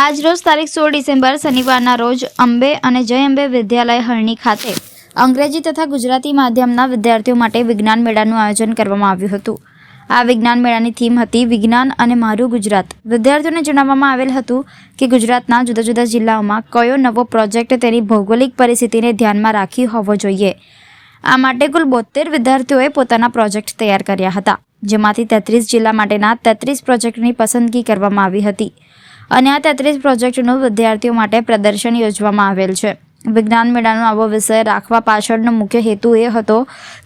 આજ રોજ તારીખ 16 ડિસેમ્બર શનિવારના રોજ અંબે અને જય અંબે વિદ્યાલય હરણી ખાતે અંગ્રેજી તથા ગુજરાતી માધ્યમના વિદ્યાર્થીઓ માટે વિજ્ઞાન મેળાનું આયોજન કરવામાં આવ્યું હતું. આ વિજ્ઞાન મેળાની થીમ હતી વિજ્ઞાન અને મારું ગુજરાત. વિદ્યાર્થીઓને જણાવવામાં આવેલ હતું કે ગુજરાતના જુદા જુદા જિલ્લાઓમાં કયો નવો પ્રોજેક્ટ તેની ભૌગોલિક પરિસ્થિતિને ધ્યાનમાં રાખી હોવો જોઈએ. આ માટે કુલ 72 વિદ્યાર્થીઓએ પોતાના પ્રોજેક્ટ તૈયાર કર્યા હતા, જેમાંથી 33 જિલ્લા માટેના 33 પ્રોજેક્ટની પસંદગી કરવામાં આવી હતી અને આ 33 પ્રોજેક્ટનું વિદ્યાર્થીઓ માટે પ્રદર્શન યોજવામાં આવેલ છે. વિજ્ઞાન મેળાનો આવો વિષય રાખવા પાછળનો મુખ્ય હેતુ એ હતો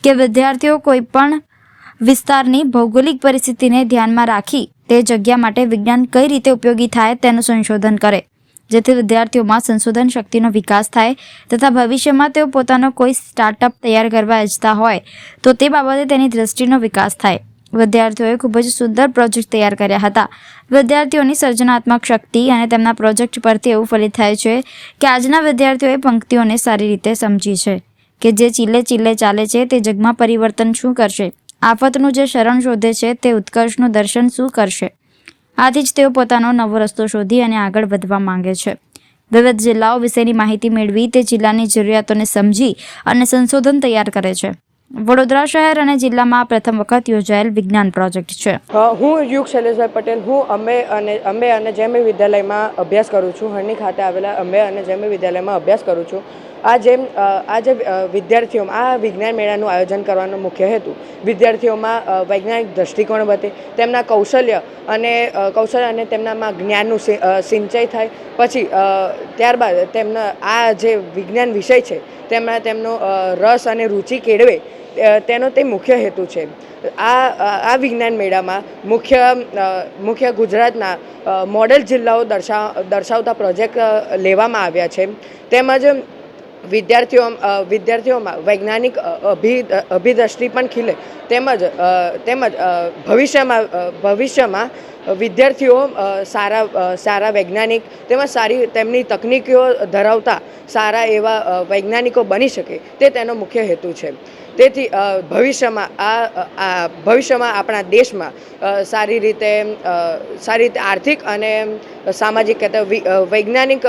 કે વિદ્યાર્થીઓ કોઈપણ વિસ્તારની ભૌગોલિક પરિસ્થિતિને ધ્યાનમાં રાખી તે જગ્યા માટે વિજ્ઞાન કઈ રીતે ઉપયોગી થાય તેનું સંશોધન કરે, જેથી વિદ્યાર્થીઓમાં સંશોધન શક્તિનો વિકાસ થાય તથા ભવિષ્યમાં તેઓ પોતાનો કોઈ સ્ટાર્ટઅપ તૈયાર કરવા ઈચ્છતા હોય તો તે બાબતે તેની દ્રષ્ટિનો વિકાસ થાય. વિદ્યાર્થીઓએ ખૂબ જ સુંદર પ્રોજેક્ટ તૈયાર કર્યા હતા. વિદ્યાર્થીઓની સર્જનાત્મક શક્તિ અને તેમના પ્રોજેક્ટ પરથી એવું ફલિત થાય છે કે આજના વિદ્યાર્થીઓએ પંક્તિઓને સારી રીતે સમજી છે કે જે ચીલે ચીલે ચાલે છે તે જગમાં પરિવર્તન શું કરશે, આફતનું જે શરણ શોધે છે તે ઉત્કર્ષનું દર્શન શું કરશે. આથી જ તેઓ પોતાનો નવો રસ્તો શોધી અને આગળ વધવા માંગે છે. વિવિધ જિલ્લાઓ વિશેની માહિતી મેળવી તે જિલ્લાની જરૂરિયાતોને સમજી અને સંશોધન તૈયાર કરે છે. વડોદરા શહેર અને જિલ્લામાં પ્રથમ વખત યોજાયેલ વિજ્ઞાન પ્રોજેક્ટ છે. હું યુગ શૈલેષભાઈ પટેલ. હું અંબે અને જય અંબે વિદ્યાલયમાં અભ્યાસ કરું છું. હરણી ખાતે આવેલા અંબે અને જય અંબે વિદ્યાલયમાં અભ્યાસ કરું છું. આજે વિદ્યાર્થીઓમાં આ વિજ્ઞાન મેળાનું આયોજન કરવાનો મુખ્ય હેતુ વિદ્યાર્થીઓમાં વૈજ્ઞાનિક દૃષ્ટિકોણ વધે, તેમના કૌશલ્ય અને તેમનામાં જ્ઞાનનું સિંચાઈ થાય. પછી ત્યારબાદ તેમના આ જે વિજ્ઞાન વિષય છે તેમાં તેમનો રસ અને રુચિ કેળવે તેનો તે મુખ્ય હેતુ છે. આ વિજ્ઞાન મેળામાં મુખ્ય ગુજરાતના મોડેલ જિલ્લાઓ દર્શાવતા પ્રોજેક્ટ લેવામાં આવ્યા છે. તેમજ વિદ્યાર્થીઓમાં વૈજ્ઞાનિક અભિદ્રષ્ટિ પણ ખીલે. તેમજ ભવિષ્યમાં વિદ્યાર્થીઓ સારા વૈજ્ઞાનિક તેમજ સારી તેમની તકનીકીઓ ધરાવતા સારા એવા વૈજ્ઞાનિકો બની શકે તે તેનો મુખ્ય હેતુ છે. તેથી ભવિષ્યમાં આપણા દેશમાં સારી રીતે આર્થિક અને સામાજિક વૈજ્ઞાનિક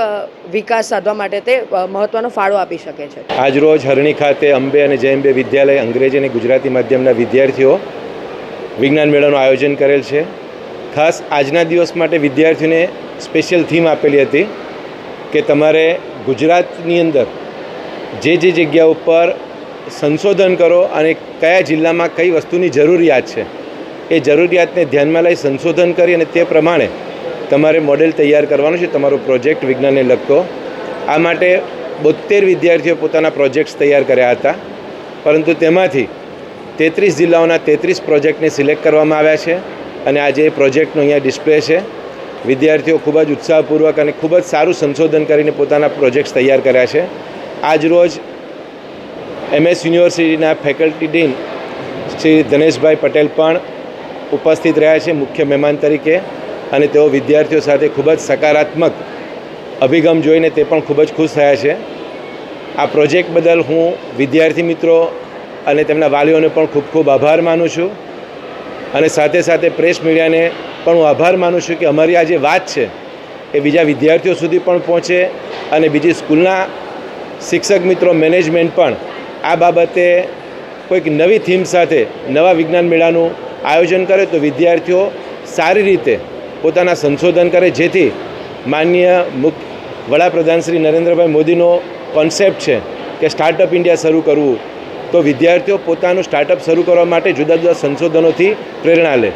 વિકાસ સાધવા માટે તે મહત્ત્વનો ફાળો આપી શકે છે. આજરોજ હરણી ખાતે અંબે અને જય અંબે વિદ્યાલય અંગ્રેજી અને ગુજરાતી માધ્યમના વિદ્યાર્થીઓ વિજ્ઞાન મેળાનું આયોજન કરેલ છે. ખાસ આજના દિવસ માટે વિદ્યાર્થીઓને સ્પેશિયલ થીમ આપેલી હતી કે તમારે ગુજરાતની અંદર જે જગ્યા ઉપર સંશોધન કરો અને કયા જિલ્લામાં કઈ વસ્તુની જરૂરિયાત છે એ જરૂરિયાતને ધ્યાનમાં લઈ સંશોધન કરી અને તે પ્રમાણે તમારે મોડેલ તૈયાર કરવાનું છે, તમારો પ્રોજેક્ટ વિજ્ઞાનને લગતો. આ માટે 72 વિદ્યાર્થીઓ પોતાના પ્રોજેક્ટ્સ તૈયાર કર્યા હતા, પરંતુ તેમાંથી 33 જિલ્લાઓના 33 પ્રોજેક્ટને સિલેક્ટ કરવામાં આવ્યા છે અને આજે એ પ્રોજેક્ટનો અહીંયા ડિસ્પ્લે છે. વિદ્યાર્થીઓ ખૂબ જ ઉત્સાહપૂર્વક અને ખૂબ જ સારું સંશોધન કરીને પોતાના પ્રોજેક્ટ્સ તૈયાર કર્યા છે. આજરોજ MS યુનિવર્સિટીના ફેકલ્ટી ડીન શ્રી ધનેશભાઈ પટેલ પણ ઉપસ્થિત રહ્યા છે મુખ્ય મહેમાન તરીકે, અને તેઓ વિદ્યાર્થીઓ સાથે ખૂબ જ સકારાત્મક અભિગમ જોઈને તે પણ ખૂબ જ ખુશ થયા છે. આ પ્રોજેક્ટ બદલ હું વિદ્યાર્થી મિત્રો અને તેમના વાલીઓને પણ ખૂબ ખૂબ આભાર માનું છું અને સાથે સાથે પ્રેસ મીડિયાને પણ હું આભાર માનું છું કે અમારી આ જે વાત છે એ બીજા વિદ્યાર્થીઓ સુધી પણ પહોંચે અને બીજી સ્કૂલના શિક્ષક મિત્રો, મેનેજમેન્ટ પણ આ બાબતે કોઈક નવી થીમ સાથે નવા વિજ્ઞાન મેળાનું આયોજન કરે તો વિદ્યાર્થીઓ સારી રીતે પોતાના સંશોધન કરે, જેથી માનનીય વડાપ્રધાન શ્રી નરેન્દ્રભાઈ મોદીનો કોન્સેપ્ટ છે કે સ્ટાર્ટઅપ ઇન્ડિયા શરૂ કરવું, તો વિદ્યાર્થીઓ પોતાનું સ્ટાર્ટઅપ શરૂ કરવા માટે જુદા જુદા સંશોધનોથી પ્રેરણા લે.